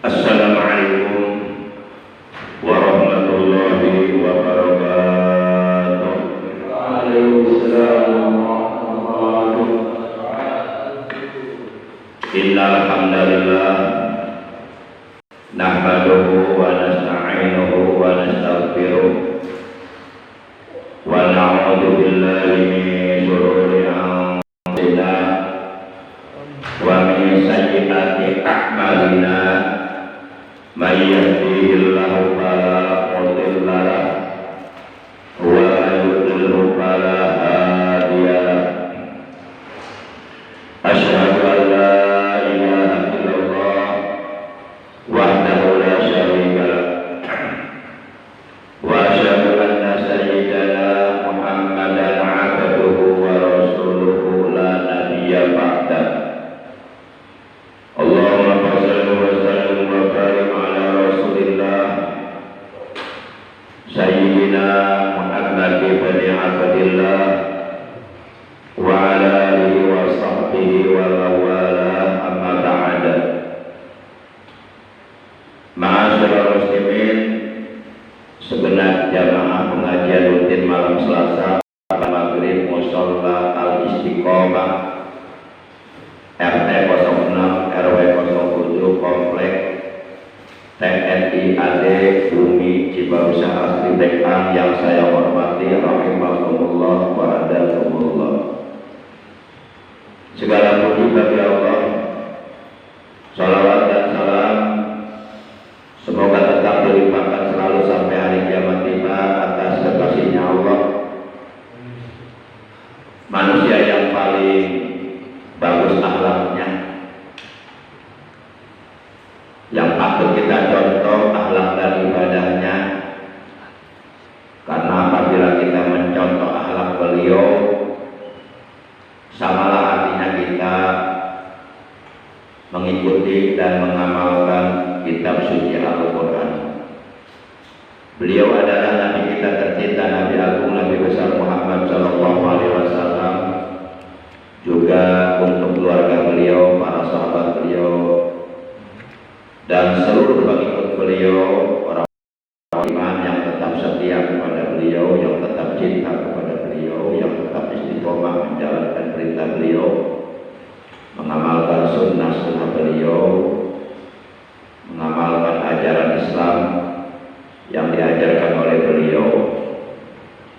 Assalamualaikum warahmatullahi wabarakatuh. Waalaikumsalam warahmatullahi wabarakatuh. Innal hamdalillah nahmaduhu wa nasta'inuhu wa nastaghfiruh wa na'udzu billahi min shururi anfusina wa min sayyiati a'malina. May yahdihillahu fala mudilla lahu wa may yudlil fala hadiya lahu. Asyhadu an la ilaha illallah wahdahu la syarika lahu wa asyhadu anna sayyidana Muhammadan 'abduhu wa rasuluhu la nabiyya ba'dahu. Allahumma shalli wa sallim wa barik ala Rasulillah Sayyidina Muhammad ibn Abdillah wa ala alihi wa sahbihi wa lawala amma ba'da. Ma'asyiral muslimin, segenap jamaah pengajian rutin malam Selasa maghrib Musholla Al-Istiqomah RT 06 RW 07 Komplek TNI AD Bumi Cibausa Asri Dekan yang saya hormati rahimahumullah wa adakumullah. Segala puji bagi Allah, salawat dan salam semoga tetap dilimpahkan selalu sampai hari kiamat tiba atas kekasihnya Allah, manusia yang paling bagus akhlaknya, yang patut kita contoh akhlak dan ibadahnya. Karena apabila kita mencontoh akhlak beliau, samalah artinya kita mengikuti dan mengamalkan kitab suci Al-Quran. Beliau adalah Nabi kita tercinta, Nabi Agung, Nabi besar Muhammad Sallallahu Alaihi Wasallam. Juga untuk keluarga beliau, para sahabat beliau, dan seluruh pengikut beliau, orang iman yang tetap setia kepada beliau, yang tetap cinta kepada beliau, yang tetap istiqomah menjalankan perintah beliau, mengamalkan sunnah-sunnah beliau, mengamalkan ajaran Islam yang diajarkan oleh beliau.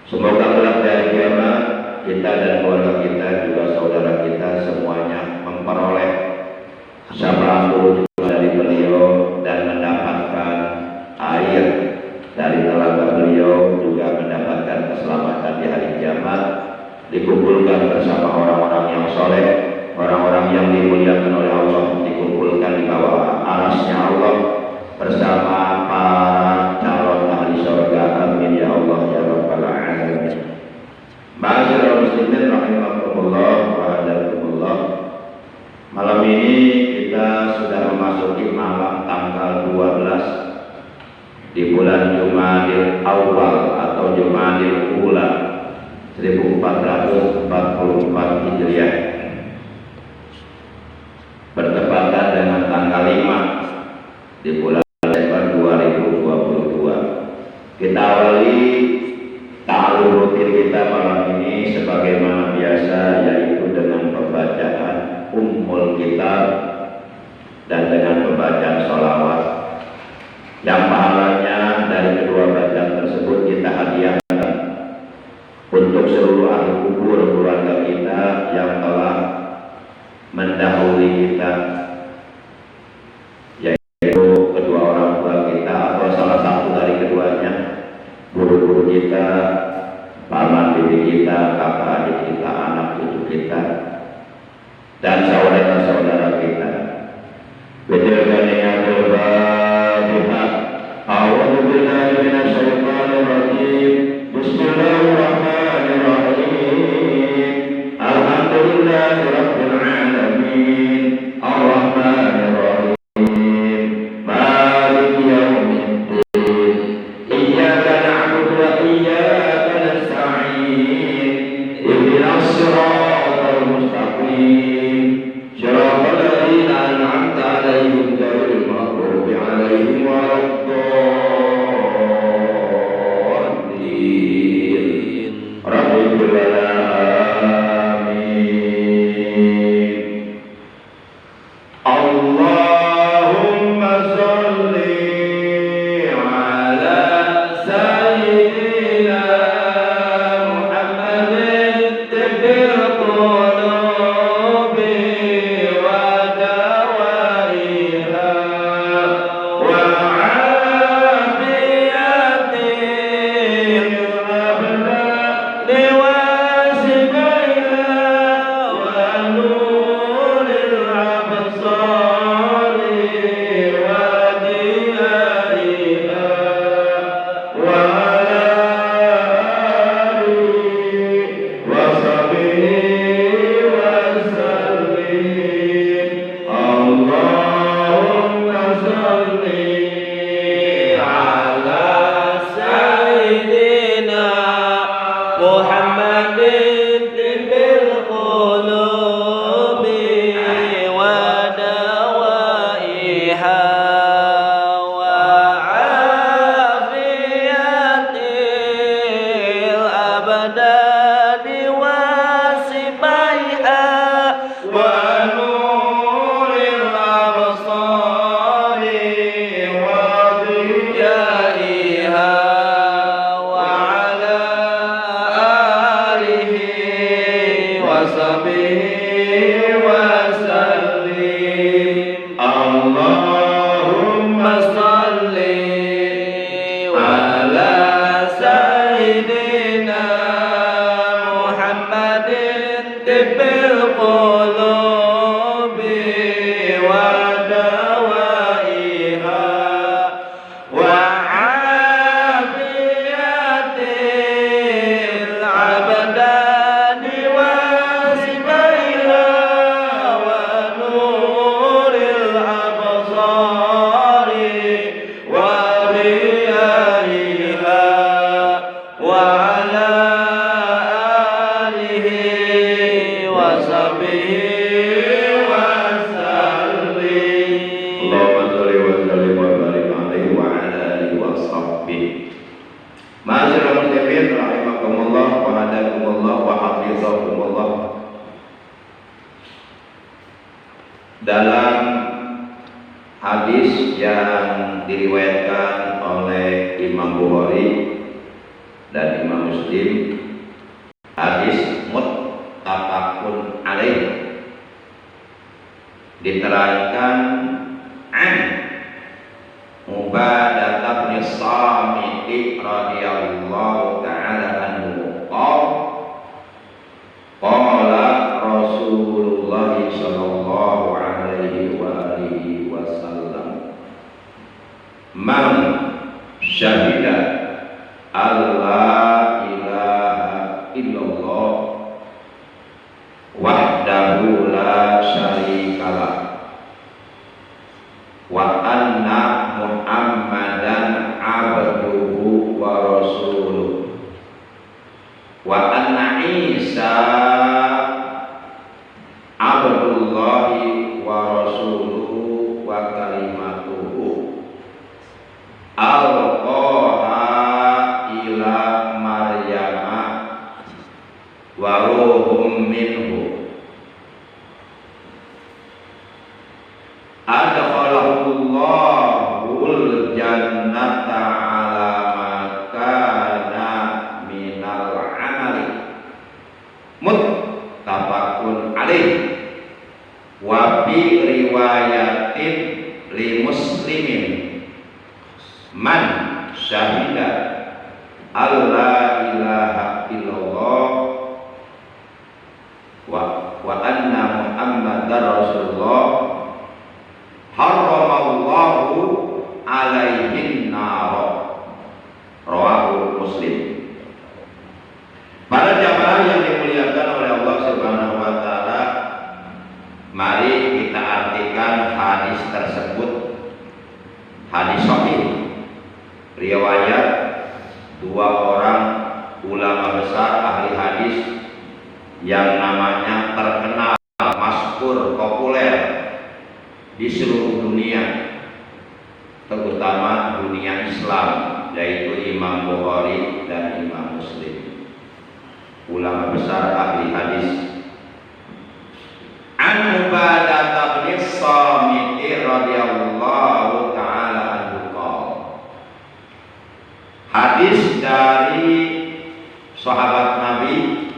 Semoga kelak dari kiamat kita dan keluarga kita, juga saudara kita semuanya memperoleh syafaat dari beliau dan mendapatkan air dari telaga beliau, juga mendapatkan keselamatan di hari kiamat, dikumpulkan bersama orang-orang yang soleh, orang-orang yang dimuliakan oleh Allah, dikumpulkan di bawah arasnya Allah bersama para calon ahli surga. Amin ya Allah ya rabbal alamin. Ma'asyiral muslimin rahimakumullah wa adakumullah. Malam ini kita sudah memasuki malam tanggal 12 di bulan Jumadil Awal atau Jumadil Ula 1444 Hijriah, bertepatan dengan tanggal 5 di bulan Desember 2022. Kita awali ta'alum rutin kita malam ini sebagaimana biasa, yaitu dengan pembacaan Ummul Kitab dan dengan pembacaan sholawat yang pahalanya dari kedua bacaan tersebut kita hadiahkan untuk seluruh ahli kubur keluarga kita yang telah mendahului kita, yaitu kedua orang tua kita atau salah satu dari keduanya, guru-guru kita, paman bibi kita, kakak adik kita, anak cucu kita, dan saudara-saudara kita. Bidilkaniyatul Fatihah. A'udzu billahi minasyaitonir rajim. Bismillahirrahmanirrahim. Alhamdulillahirabbil alamin. Allahumma salli ala sayyidina Muhammadin tibbil qulubi wa dawaiha wa afiyatil abdani wa sibaiha wa nuril absari wa riyaiha wa ala alihi wa sahbihi wa sallim. Allahumma sholli wa sallim wa barik alaihi wa ala alihi wa sahbihi. Ma'asyiral muslimin rahimakumullah wa hadakumullah wa hafizakumullah. Dalam hadis yang diriwayatkan oleh Imam Bukhari dan Imam Muslim, hadis muttafaqun alaih, diterangkan an Ubadah bin Samit radhiyallahu ta'ala anhu qala Rasulullah sallallahu alaihi wa alihi wasallam man syahida alla ilaha illallah wahdahu la syarikalah wa anna Muhammadan abduhu wa rasuluh wa anna Isa abdullahi wa rasuluhu wa kalimatuhu alqaha ila Maryama wa ruhum minhu adkhalahul jannata ala ma kana minal amali muttafaqun alaih wa bi riwayatin li muslimin man syahida alla ilaha illallah wa anna Muhammadar Rasulullah haramallahu alaihin nar. Rawahu Muslim. Para jamaah yang dimuliakan oleh Allah Subhanahu wa taala, mari kita artikan hadis tersebut. Hadis sahih riwayat dua orang ulama besar ahli hadis yang namanya terkenal, masyhur, populer di seluruh dunia, terutama dunia Islam, yaitu Imam Bukhari dan Imam Muslim, ulama besar ahli hadis. An Ubadah bin Samit radhiyallahu ta'ala anhu. Hadis dari sahabat Nabi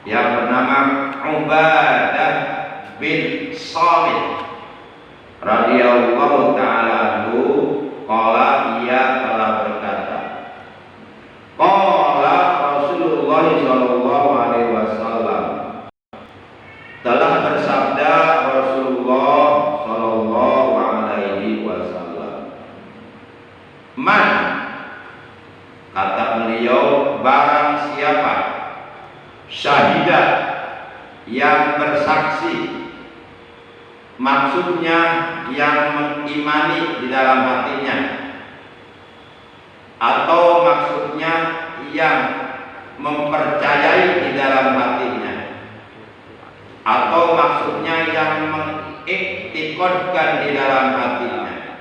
yang bernama Ubadah bin Samit radhiyallahu ta'ala anhu qala, ia telah berkata, qala Rasulullah sallallahu alaihi wasallam, telah bersabda Rasulullah sallallahu alaihi wasallam, man, kata beliau, barang siapa syahidah, yang bersaksi, maksudnya yang mengimani di dalam hatinya, atau maksudnya yang mempercayai di dalam hatinya, atau maksudnya yang mengiktikadkan di dalam hatinya,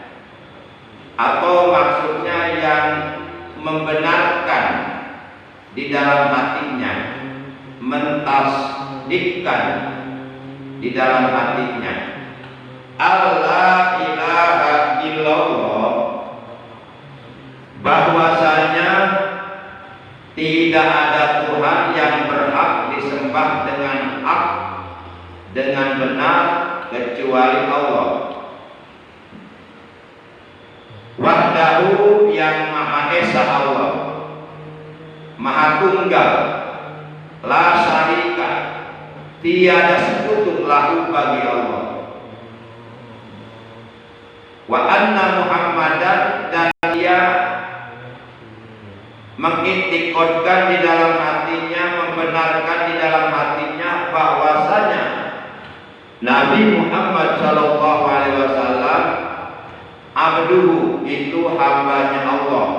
atau maksudnya yang membenarkan di dalam hatinya, mentasdikkan di dalam hatinya, Allah ilaha illallah, bahwasanya tidak ada Tuhan yang berhak disembah dengan hak, dengan benar, kecuali Allah, Wahdahu yang Maha Esa Allah, Maha Tunggal, la syarika, tiada sekutu lahu bagi Allah. Wa anna Muhammadan, dan dia mengitikadkan di dalam hatinya, membenarkan di dalam hatinya bahwasanya Nabi Muhammad sallallahu alaihi wasallam abduhu, itu hambanya Allah,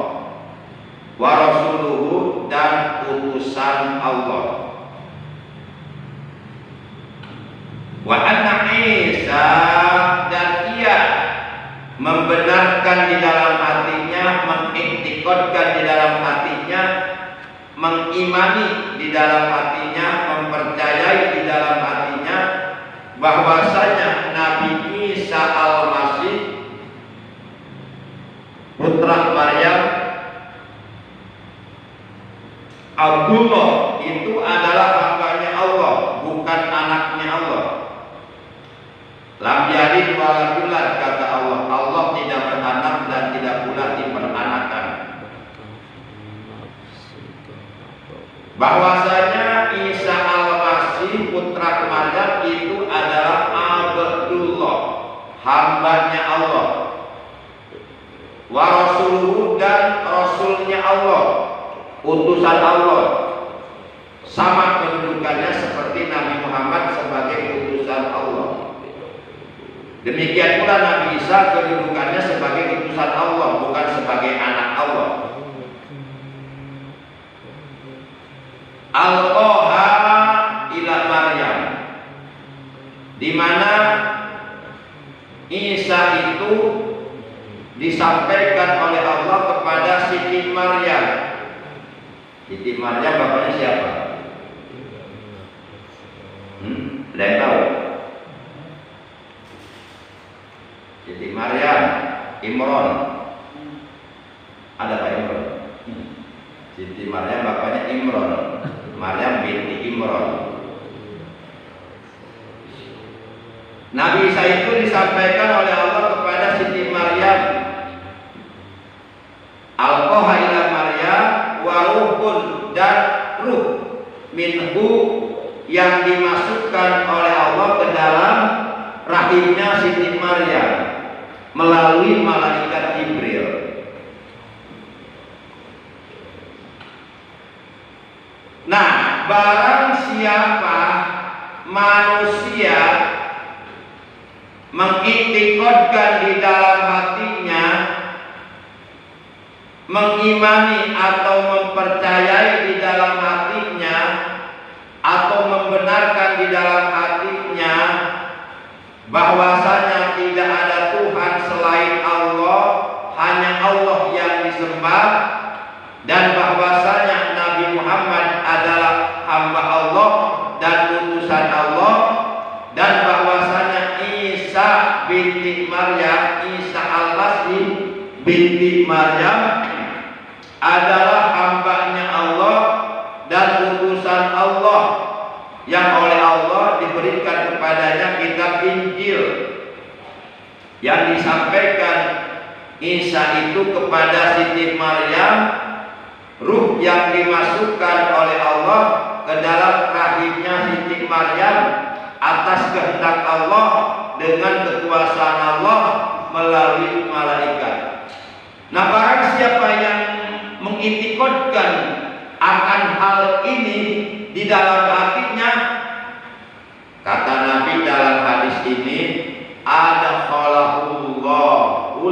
wa rasuluhu, dan utusan Allah. Wa anna Isa, dan ia membenarkan di dalam hatinya, mengiktikadkan di dalam hatinya, mengimani di dalam hatinya, mempercayai di dalam hatinya bahwasanya Nabi Isa Al-Masih putra Maryam Abdullah, itu adalah hambanya Allah, bukan anaknya Allah. Lam yalid wa lam yulad, kata Allah, Allah tidak beranak dan tidak pula diperanakan. Bahwasanya Isa Al-Masih putra Maryam itu adalah Abdullah, hambanya Allah, wa rasuluhu, dan rasulnya Allah, utusan Allah. Sama kedudukannya seperti Nabi Muhammad sebagai utusan Allah. Demikian pula Nabi Isa kedudukannya sebagai utusan Allah, bukan sebagai anak Allah. Al-Qoha ila Maryam, di mana Isa itu disampaikan oleh Allah kepada Siti Maryam. Siti Maryam bapaknya siapa? Ada yang tahu? Siti Maryam, Imron. Ada Pak Imron? Siti Maryam bapaknya Imron, Maryam binti Imron. Nabi Isa itu disampaikan oleh Allah kepada Siti Maryam. Al-Qoha ila Maryam wa ruhun, dan ruh minhu yang dimasukkan oleh Allah ke dalam rahimnya Siti Maryam melalui malaikat Jibril. Nah, barang siapa manusia mengiktikadkan di dalam hatinya, mengimani atau mempercayai di dalam hatinya, atau membenarkan di dalam hatinya bahwasanya tidak ada Tuhan selain Allah, hanya Allah yang disembah, dan bahwasanya Nabi Muhammad adalah hamba Allah dan utusan Allah, dan bahwasanya Isa binti Maryam, Isa Al-Masih binti Maryam adalah hambanya Allah dan utusan Allah, yang oleh Allah diberikan kepadanya kitab Injil, yang disampaikan Isa itu kepada Siti Maryam, ruh yang dimasukkan oleh Allah ke dalam rahimnya Siti Maryam atas kehendak Allah dengan kekuasaan Allah melalui malaikat. Nah, barang siapa yang mengiktikadkan akan hal ini di dalam hatinya, kata Nabi dalam hadis ini, ada khalaqullahu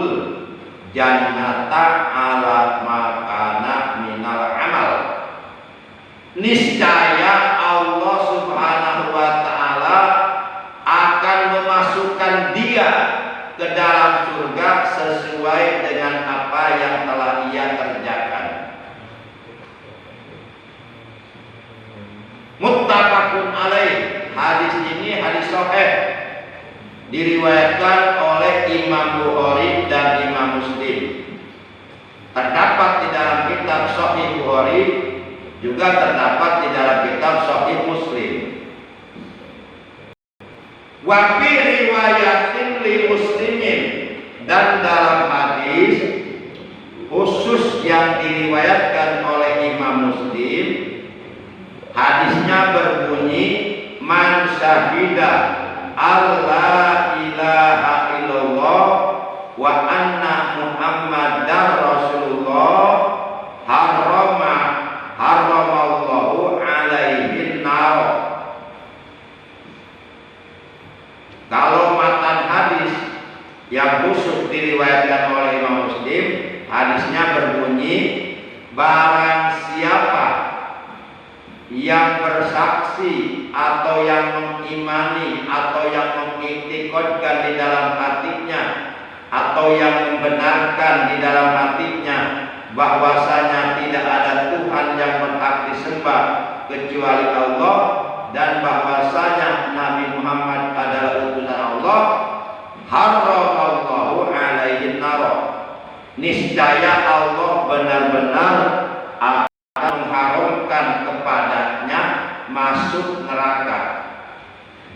jannata ala makana minal amal. Niscaya Allah Subhanahu wa ta'ala akan memasukkan dia ke dalam surga sesuai dengan apa yang telah ia kerjakan. Muttafaqun alaih. Hadis ini hadis sahih, diriwayatkan oleh Imam Bukhari dan Imam Muslim. Terdapat di dalam kitab Sahih Bukhari, juga terdapat di dalam kitab Sahih Muslim. Wa fi riwayatin li Muslimin, dan dalam hadis yang diriwayatkan oleh Imam Muslim, hadisnya berbunyi, man syahida alla ilaha illallah wa anna muhammadar rasulullah haramallahu alaihin nar. Kalau matan hadis yang khusus diriwayatkan oleh Imam Muslim, hadisnya berbunyi, barang siapa yang bersaksi atau yang mengimani atau yang mengiktikadkan di dalam hatinya atau yang membenarkan di dalam hatinya bahwasanya tidak ada Tuhan yang berhak disembah kecuali Allah dan bahwasanya Nabi Muhammad adalah utusan Allah, haramallahu alaihin nar. Niscaya Allah benar-benar akan mengharamkan kepadanya masuk neraka.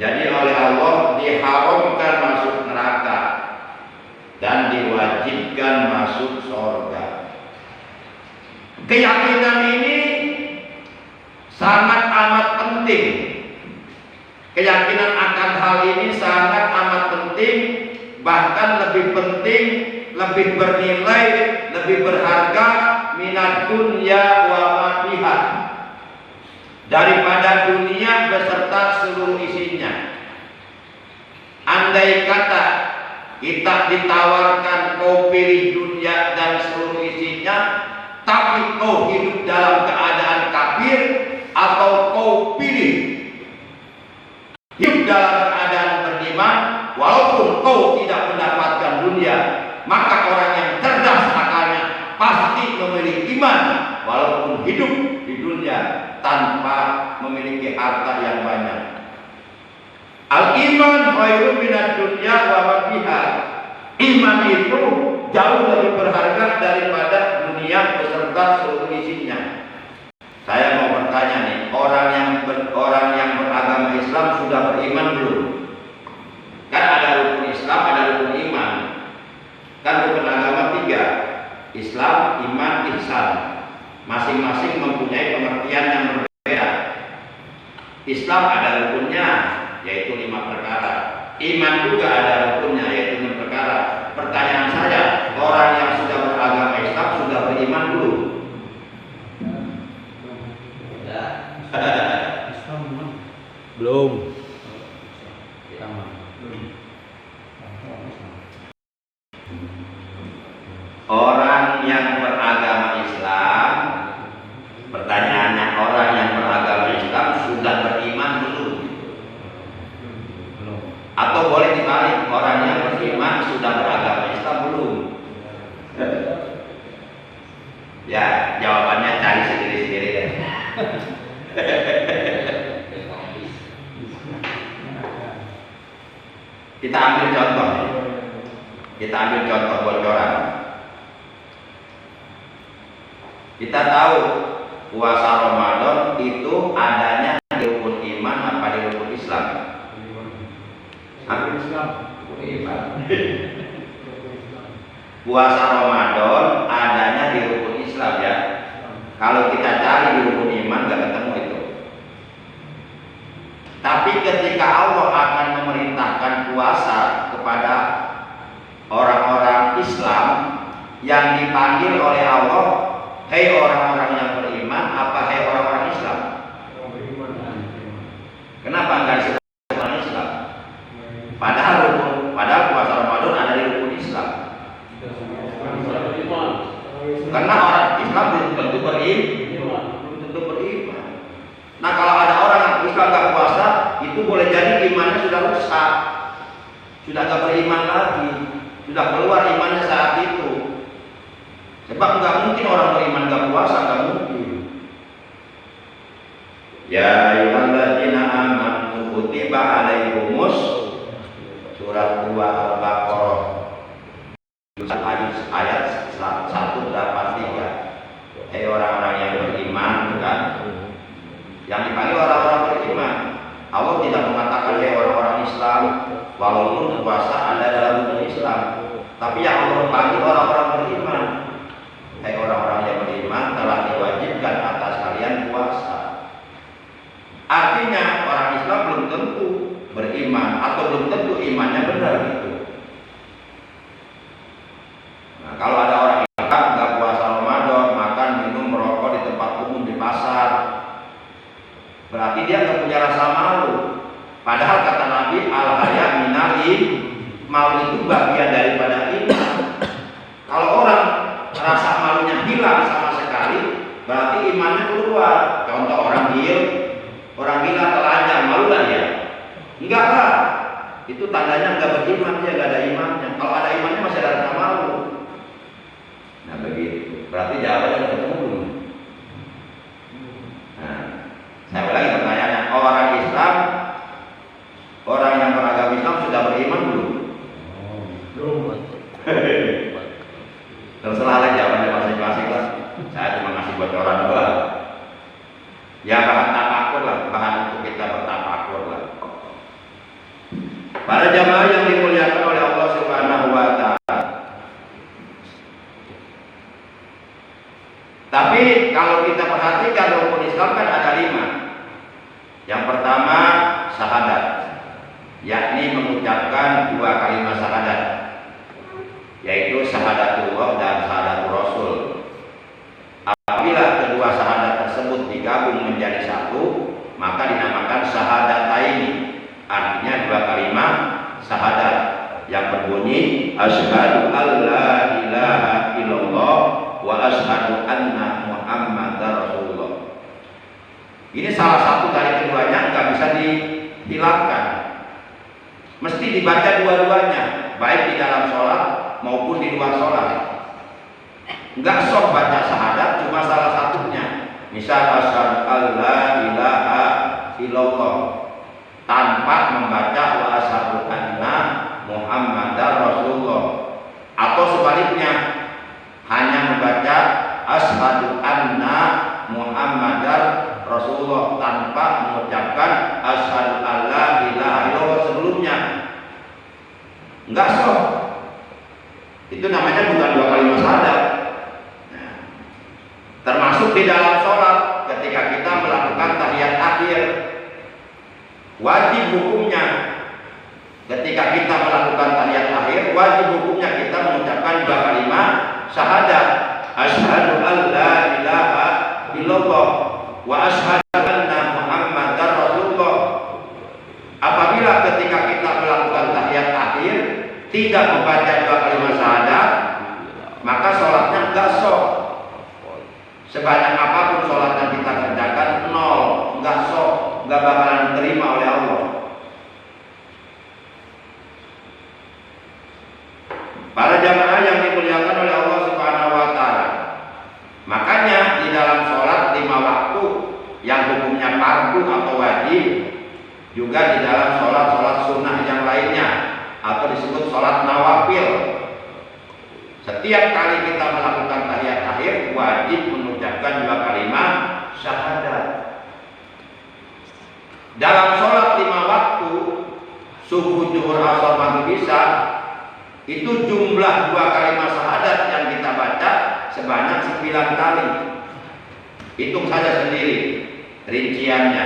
Jadi oleh Allah diharamkan masuk neraka dan diwajibkan masuk surga. Keyakinan ini sangat amat penting. Keyakinan akan hal ini sangat amat penting, bahkan lebih penting, lebih bernilai, lebih berharga minat dunia wa ma fiha, daripada dunia beserta seluruh isinya. Andai kata kita ditawarkan kau pilih dunia dan seluruh isinya, tapi kau hidup dalam keadaan kafir, atau kau pilih hidup dalam keadaan beriman walaupun kau tidak mendapatkan dunia, maka orang yang cerdas akalnya pasti memilih iman walaupun hidup di dunia tanpa memiliki harta yang banyak. Al-iman khairun minad dunya wa ma fiha. Iman itu jauh lebih berharga daripada dunia beserta seluruh isinya. Saya mau bertanya nih, orang yang beragama Islam sudah beriman belum? Kan ada rukun Islam, ada rukun iman. Kan rukun agama 3, Islam, iman, ihsan. Masing-masing mempunyai pengertian yang berbeda. Islam ada rukunnya, yaitu 5 perkara. Iman juga ada rukunnya, yaitu 6 perkara. Pertanyaan saya, orang yang sudah beragama Islam sudah beriman belum? Belum. Orang yang beragama Islam, pertanyaannya, orang yang beragama Islam sudah beriman belum? Atau boleh dibalik, orang yang beriman sudah beragama Islam belum? Ya, jawabannya cari sendiri-sendiri deh. Kita ambil contoh. Kita ambil contoh bocoran. Kita tahu puasa Ramadan itu adanya di rukun iman apa di rukun Islam? Rukun Islam. Puasa Ramadan adanya di rukun Islam ya. Kalau kita cari di rukun iman gak ketemu itu. Tapi ketika Allah akan memerintahkan puasa kepada orang-orang Islam yang dipanggil oleh Allah, hei orang-orang yang beriman, apa hei orang-orang Islam? Kenapa enggak disebut orang Islam? Padahal puasa Ramadan ada di rukun Islam. Karena orang Islam belum tentu beriman. Nah, kalau ada orang yang Islam nggak puasa, itu boleh jadi imannya sudah rusak, sudah nggak beriman lagi, sudah keluar imannya saat itu. Sebab nggak mungkin orang beriman nggak puasa, nggak mungkin. Ya ayyuhalladzina amanu kutiba alaikumus, surat 2 Al-Baqarah ayat 183. Hei orang-orang yang beriman, bukan? Yang dipanggil orang-orang beriman. Allah tidak mengatakan hei orang-orang Islam, walaupun puasa ada dalam rukun Islam. Tapi yang Allah panggil orang-orang beriman. Hei orang-orang Nah, kalau ada orang yang nggak puasa Ramadan, makan, minum, merokok di tempat umum di pasar, berarti dia nggak punya rasa malu. Padahal kata Nabi, al-haya minal iman, malu itu bagian daripada iman. Kalau orang rasa malunya hilang sama sekali, berarti imannya keluar. Contoh orang gila telanjang, malu lah dia? Enggak lah. Itu tandanya nggak beriman, dia nggak ada imannya. Kalau ada imannya masih ada rasa malu. Nah begitu. Berarti jawabannya ketemu belum? Nah, saya ulangi pertanyaannya. Orang Islam, orang yang beragama Islam sudah beriman belum? Belum. Terserah lah jawabannya masing-masing lah. Saya cuma ngasih bocoran doang. Ya bahan tafakur lah, bahan untuk kita bertafakur lah. Para jamaah yang dimuliakan oleh Allah Subhanahu wa Ta'ala. Tapi kalau kita perhatikan rukun Islam kan ada 5. Yang pertama syahadat, yakni mengucapkan 2 kalimat syahadat, yaitu syahadatullah dan syahadatul Rasul. Apabila kedua syahadat tersebut digabung menjadi satu, maka dinamakan syahadataini. Artinya 2 kalimat syahadat yang berbunyi asyhadu alla ilaha illallah wa asyhadu anna muhammadar rasulullah. Ini salah satu dari keduanya nggak bisa dihilangkan. Mesti dibaca dua-duanya, baik di dalam sholat maupun di luar sholat. Nggak sok baca syahadat cuma salah satunya. Misal asyhadu alla ilaha illallah tanpa membaca wa asyhadu anna muhammadar rasulullah, atau sebaliknya hanya membaca asyhadu anna muhammadar rasulullah tanpa mengucapkan asyhadu alla ilaha illallah sebelumnya. Enggak sok. Itu namanya bukan 2 kalimat syahadat. Nah, termasuk di dalam sholat ketika kita melakukan tahiyat akhir, wajib hukumnya ketika kita melakukan tahiyat akhir, wajib hukumnya kita mengucapkan 2 kalimat syahadat, asyhadu alla ilaha illallah wa asyhadu anna muhammadar rasulullah. Apabila ketika kita melakukan tahiyat akhir tidak membaca 2 kalimat syahadat, maka sholatnya enggak sah. Sebanyak apapun sholat yang kita kerjakan, 0, enggak sah, enggak bakalan diterima oleh Allah. Para jamaah yang dimuliakan oleh Allah Subhanahu wa Ta'ala, makanya di dalam sholat 5 waktu yang hukumnya fardu atau wajib, juga di dalam sholat-sholat sunnah yang lainnya atau disebut sholat nawafil, setiap kali kita melakukan tahiyat akhir wajib mengucapkan 2 kalimat syahadat. Dalam sholat 5 waktu, subuh, zuhur, asar, maghrib, isya, itu jumlah 2 kalimat syahadat yang kita baca sebanyak 9 kali. Hitung saja sendiri rinciannya,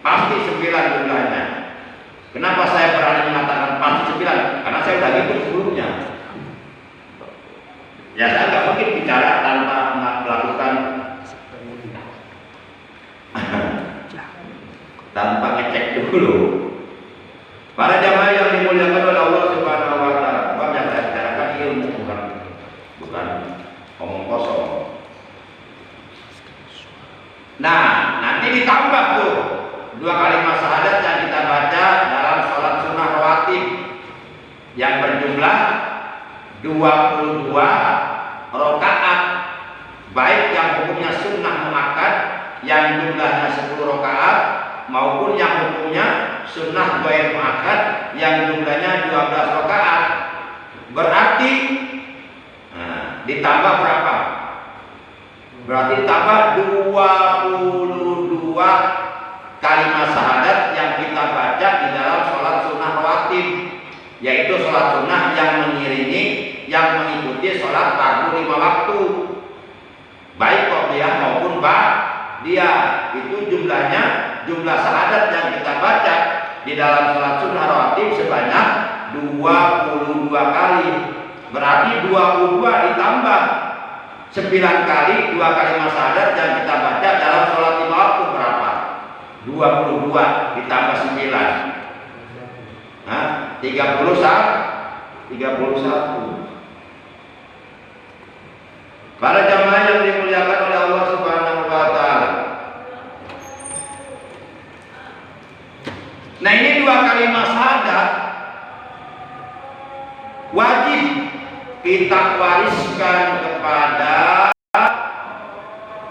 pasti 9 jumlahnya. Kenapa saya berani mengatakan pasti 9? Karena saya sudah hitung sebelumnya. Ya saya nggak mungkin bicara tanpa melakukan tanpa ngecek dulu. Para jamaah yang dimuliakan oleh Allah Subhanahu wa Ta'ala, sebab yang saya bicarakan ilmu, bukan omong kosong. Nah, nanti ditambah tuh 2 kalimat syahadat yang kita baca dalam sholat sunnah rawatib yang berjumlah 22 rakaat, baik yang hukumnya sunnah muakkad yang jumlahnya 10 rakaat maupun yang hukumnya sunnah ghair muakkad yang jumlahnya 12 rakaat. Berarti ditambah berapa? Berarti ditambah 22 kalimat syahadat yang kita baca di dalam sholat sunnah rawatib, yaitu sholat sunnah yang mengiringi, yang mengikuti sholat fardu 5 waktu, baik qobliyah maupun ba'diyah. Itu jumlahnya, jumlah syahadat yang kita baca di dalam sholat sunnah rawatib sebanyak 22 kali. Berarti 22 ditambah 9 kali 2 kalimat syahadat yang kita baca dalam sholat 5 waktu berapa? 22 ditambah 9. Nah, 31. Para jamaah yang dimuliakan oleh Allah Subhanahu wa taala. Nah, ini 2 kalimat syahadat wajib kita wariskan kepada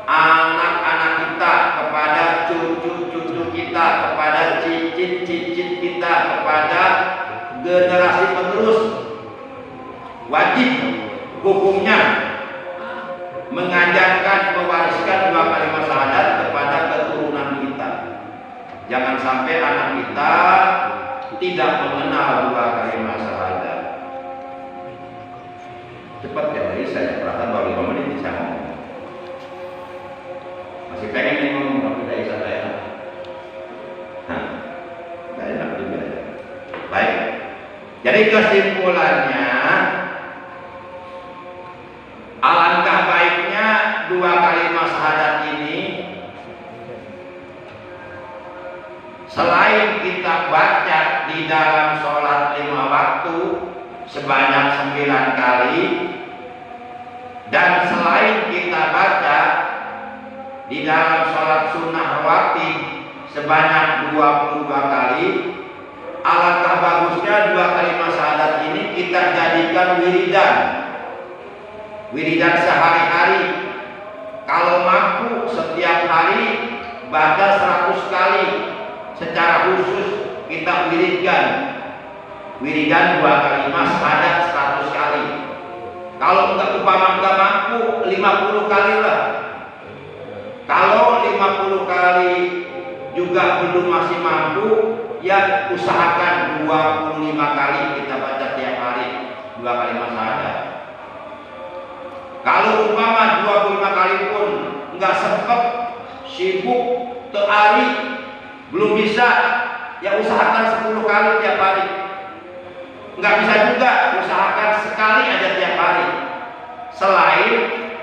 anak-anak kita, kepada cucu-cucu kita, kepada cicit-cicit kita, kepada generasi penerus. Wajib hukumnya mengajarkan, mewariskan 2 kalimat syahadat kepada keturunan kita. Jangan sampai anak kita tidak mengenal 2 kalimat syahadat. Cepat ya, jadi saya perhatikan baru 5 menit bisa ngomong. Masih pengen nih ngomong tapi tidak bisa saya. Nah, tidak enak juga. Baik. Jadi kesimpulannya, alangkah baiknya 2 kalimat syahadat ini selain kita baca di dalam sholat 5 waktu sebanyak 9 kali, dan selain kita baca di dalam sholat sunnah rawatib sebanyak 22 kali, alangkah bagusnya 2 kalimat syahadat ini kita jadikan wiridan sehari-hari. Kalau mampu setiap hari baca 100 kali secara khusus kita wiridan 2 kalimat syahadat 100 kali. Kalau enggak mampu 50 kali lah. Kalau 50 kali juga belum masih mampu, ya usahakan 25 kali kita baca tiap hari 2 kalimat syahadat. Kalau umpama 25 kali pun enggak sempat, sibuk, terari, belum bisa, ya usahakan 10 kali tiap hari. Enggak bisa juga, usahakan sekali aja tiap hari. Selain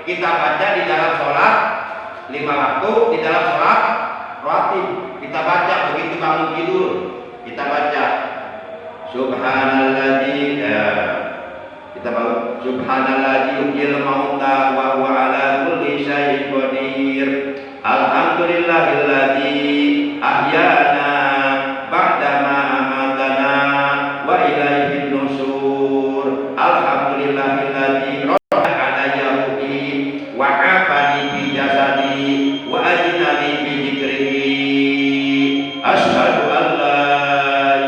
kita baca di dalam sholat 5 waktu, di dalam sholat rawatib kita baca begitu bangun tidur, kita baca subhanalladzi kita baca subhanalladzi yuhyil mauta wa huwa ala kulli syai'in qadir, alhamdulillahilladzi ahyana ba'dama amatana wa ilaihin nusur, alhamdulillahilladzi radda alayya ruhi wa afani bi jasadi wa ajnani bi dzikrihi, asyhadu an la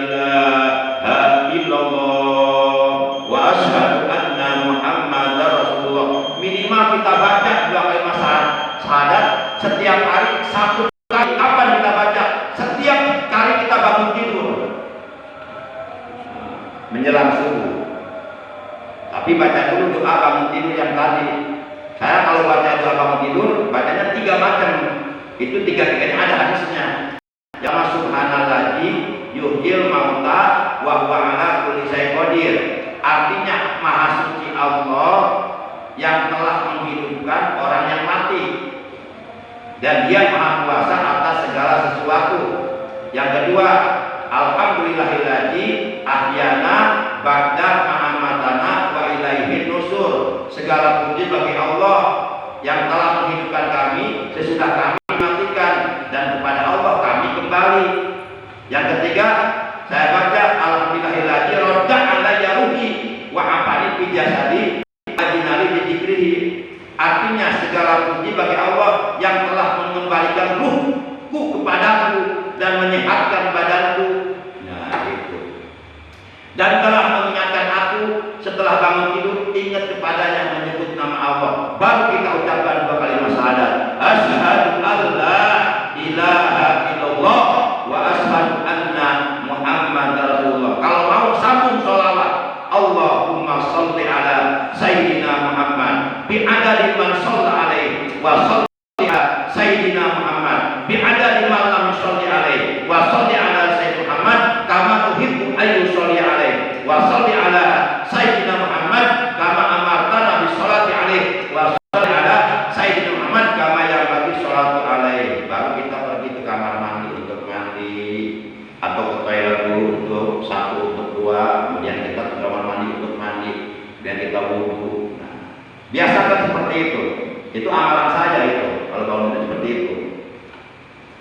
ilaha illallah wa asyhadu anna muhammadar rasulullah. Minimal kita baca 2 kalimat syahadat setiap hari 1 kali. Kapan kita baca? Setiap kali kita bangun tidur menjelang subuh. Tapi baca dulu doa bangun tidur yang tadi. Saya kalau baca doa bangun tidur bacanya 3 macam. Itu 3-tiganya ada hadisnya. Yang subhanalladzi yuhyil mauta wa huwa ala kulli syai'in qadir. Artinya maha suci Allah yang telah menghidupkan orang yang mati, dan dia maha kuasa atas segala sesuatu. Yang kedua, alhamdulillahilladzi ahyana ba'da ma'amatana wa ilaihin nusur. Segala puji bagi Allah yang telah menghidupkan kami sesudah kami matikan, dan kepada Allah kami kembali. Yang ketiga, saya baca alhamdulillahilladzi radda alayya ruhi wa afani fi jasadi ajnali bi dzikrihi. Artinya segala puji bagi Allah yang telah mengembalikan ruhku kepadaku dan menyehatkan badanku. Nah, itu. Dan telah mengingatkan aku setelah bangun tidur, ingat kepadanya, menyebut nama Allah. Baru kita ucapkan 2 kalimat syahadat. Asyhadu an la ilaha illallah wa asyhadu anna muhammadar rasulullah. Kalau mau sambung sholawat, Allahumma sholli ala sayyidina Muhammad bi adadi man shalla alaihi wa sholli ala sayyidina Muhammad bi adadi man lam sholli alaihi wa sholli ala sayyidina Muhammad kama tuhibbu ayu sholli alaihi wa sholli ala sayyidina Muhammad kama kita wudhu. Nah, biasakan seperti itu. Itu amalan saya itu. Kalau bangun seperti itu.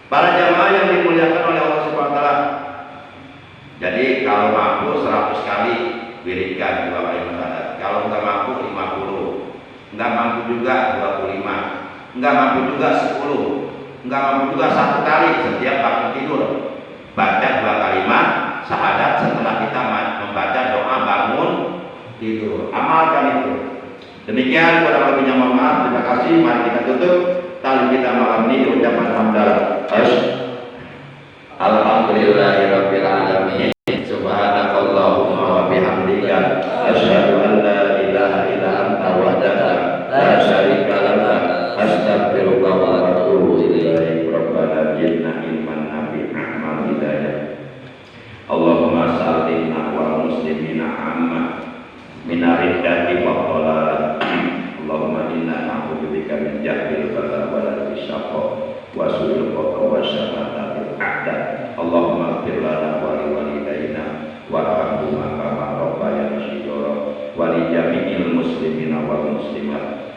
Para jamaah yang dimuliakan oleh Allah Subhanahu Wa Taala. Jadi kalau mampu 100 kali wiridkan 2 kali syahadat. Kalau nggak mampu 50, nggak mampu juga 25, nggak mampu juga 10, nggak mampu juga 1 kali setiap bangun tidur. Baca 2 kalimat syahadat setelah kita membaca doa bangun tidur. Amalkan itu. Demikian kurang lebihnya mohon maaf. Terima kasih. Mari kita tutup tali kita malam ini di ucapan hamdalah. Alhamdulillahirabbil alamin. Subhanakallahumma wa bihamdika asyhadu an la ilaha illa anta wahdaka la syarika laka astaghfiruka wa atubu ilaik. Rabbana zidna ilman nafi'an wa hidayah. Allahumma sallimna wal muslimina amma min ar-riddati wa dhalal. Allahumma inna na'udzubika min jahlil bala wal syaqqa wa su'il qada wa syamatatil a'da. Allahumma ighfir lana wa li walidayna warhamhuma kama rabbayana shighara wa li jami'il muslimina wal muslimat.